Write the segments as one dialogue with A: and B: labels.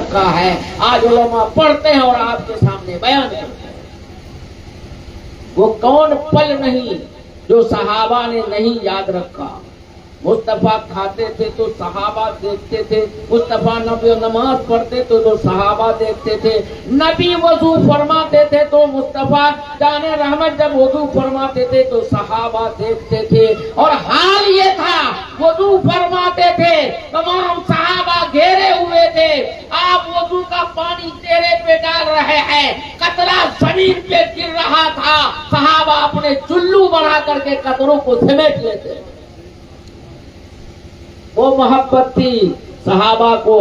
A: رکھا ہے. آج علماء پڑھتے ہیں اور آپ کے سامنے بیان کرتے ہیں. وہ کون پل نہیں جو صحابہ نے نہیں یاد رکھا. مصطفیٰ کھاتے تھے تو صحابہ دیکھتے تھے. مصطفیٰ نبی نماز پڑھتے تو صحابہ دیکھتے تھے. نبی وضو فرماتے تھے تو مصطفیٰ جان رحمت جب وضو فرماتے تھے تو صحابہ دیکھتے تھے. اور حال یہ تھا وضو فرماتے تھے تمام صحابہ گھیرے ہوئے تھے. آپ وضو کا پانی چہرے پہ ڈال رہے ہیں, قطرہ زمین پہ گر رہا تھا. صحابہ اپنے چلو بنا کر کے قطروں کو سمیٹ لیتے. وہ محبت تھی صحابہ کو.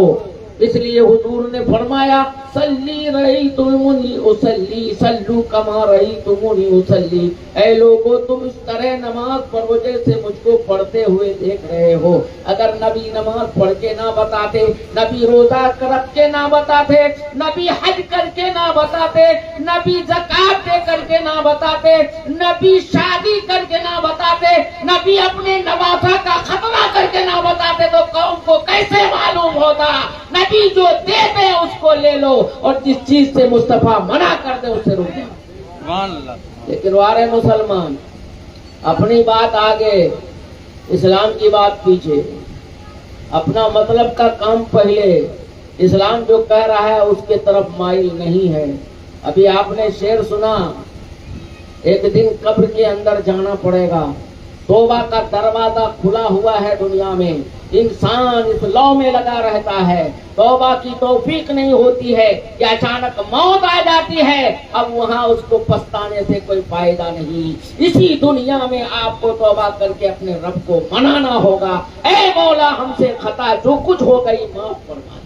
A: اس لیے حضور نے فرمایا صلی رأیتمونی اصلی صلو کما رأیتمونی اصلی. اے لوگو تم اس طرح نماز پڑھو جیسے مجھ کو پڑھتے ہوئے دیکھ رہے ہو. اگر نبی نماز پڑھ کے نہ بتاتے, نبی روزہ رکھ کے نہ بتاتے, نبی حج کر کے نہ بتاتے, نبی زکات دے کر کے نہ بتاتے, نبی شادی کر کے نہ بتاتے, نبی اپنے نواسا کا ختمہ کر کے نہ بتاتے تو قوم کو کیسے معلوم ہوتا. نبی جو دیتے اس کو لے لو اور جس چیز سے مصطفیٰ منع کر دے اس سے رک جاؤ. لیکن وارے مسلمان اپنی بات آگے, اسلام کی بات پیچھے, اپنا مطلب کا کام پہلے. اسلام جو کہہ رہا ہے اس کے طرف مائل نہیں ہے. ابھی آپ نے شعر سنا, ایک دن قبر کے اندر جانا پڑے گا. توبہ کا دروازہ کھلا ہوا ہے دنیا میں. انسان اس لو میں لگا رہتا ہے, توبہ کی توفیق نہیں ہوتی ہے کہ اچانک موت آ جاتی ہے. اب وہاں اس کو پچھتانے سے کوئی فائدہ نہیں. اسی دنیا میں آپ کو توبہ کر کے اپنے رب کو منانا ہوگا. اے مولا ہم سے خطا جو کچھ ہو گئی معاف فرما.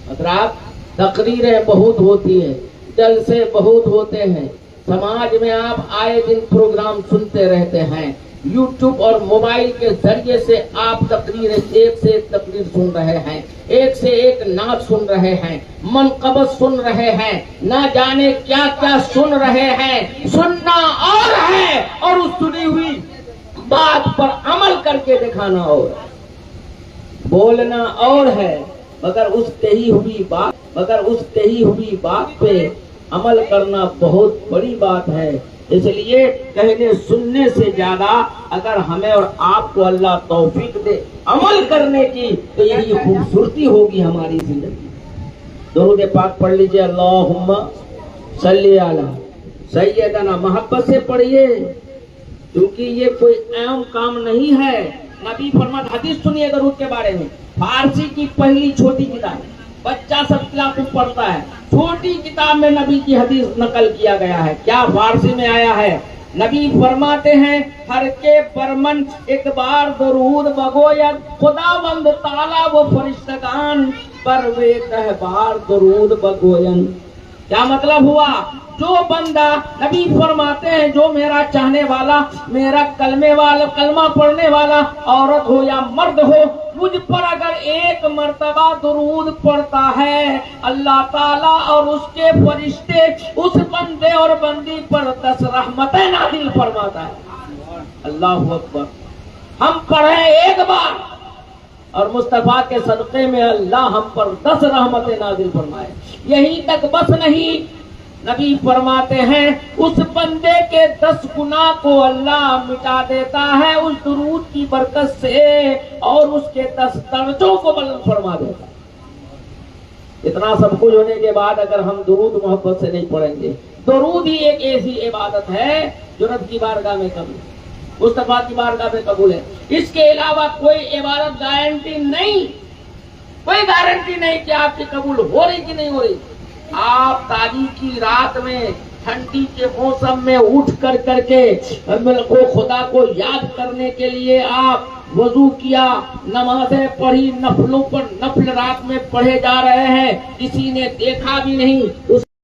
A: حضرات تقریریں بہت ہوتی ہیں, جلسے بہت ہوتے ہیں, سماج میں آپ آئے دن پروگرام سنتے رہتے ہیں. یوٹیوب اور موبائل کے ذریعے سے آپ تقریر ایک سے ایک تقریر سن رہے ہیں, ایک سے ایک نعت سن رہے ہیں, منقبت سن رہے ہیں, نہ جانے کیا کیا سن رہے ہیں. سننا اور ہے اور اس سنی ہوئی بات پر عمل کر کے دکھانا اور بولنا اور ہے. مگر اس کہی ہوئی بات پہ عمل کرنا بہت بڑی بات ہے. اس لیے کہنے سننے سے زیادہ اگر ہمیں اور آپ کو اللہ توفیق دے عمل کرنے کی تو یہی خوبصورتی ہوگی ہماری زندگی. درود پاک پڑھ لیجئے, اللہم صلی علی سیدنا. محبت سے پڑھیے کیونکہ یہ کوئی عام کام نہیں ہے. نبی فرماتے, حدیث سنیے درود کے بارے میں. فارسی کی پہلی چھوٹی کتاب, بچہ سب کلاس میں پڑھتا ہے, چھوٹی کتاب میں نبی کی حدیث نقل کیا گیا ہے. کیا فارسی میں آیا ہے؟ نبی فرماتے ہیں ہر کے برمن ایک بار درود بگوید خداوند تعالی و فرشتگان پر وے کہ بار درود بگوین. کیا مطلب ہوا؟ جو بندہ, نبی فرماتے ہیں جو میرا چاہنے والا, میرا کلمہ پڑھنے والا عورت ہو یا مرد ہو, مجھ پر اگر ایک مرتبہ درود پڑھتا ہے, اللہ تعالیٰ اور اس کے فرشتے اس بندے اور بندی پر 10 رحمتیں نازل فرماتا ہے. اللہ اکبر. ہم پڑھیں ایک بار اور مصطفیٰ کے صدقے میں اللہ ہم پر 10 رحمتیں نازل فرمائے. یہی تک بس نہیں, نبی فرماتے ہیں اس بندے کے 10 گناہ کو اللہ مٹا دیتا ہے اس درود کی برکت سے, اور اس کے 10 درجوں کو بلند فرما دیتا ہے. اتنا سب کچھ ہونے کے بعد اگر ہم درود محبت سے نہیں پڑھیں گے, درود ہی ایک ایسی عبادت ہے جو رب کی بارگاہ میں قبول, مصطفیٰ کی بارگاہ میں قبول ہے. اس کے علاوہ کوئی عبادت گارنٹی نہیں, کوئی گارنٹی نہیں کہ آپ کی قبول ہو رہی کہ نہیں ہو رہی. آپ تاریخ کی رات میں ٹھنڈی کے موسم میں اٹھ کر کے خدا کو یاد کرنے کے لیے آپ وضو کیا, نمازیں پڑھی, نفلوں پر نفل رات میں پڑھے جا رہے ہیں, کسی نے دیکھا بھی نہیں.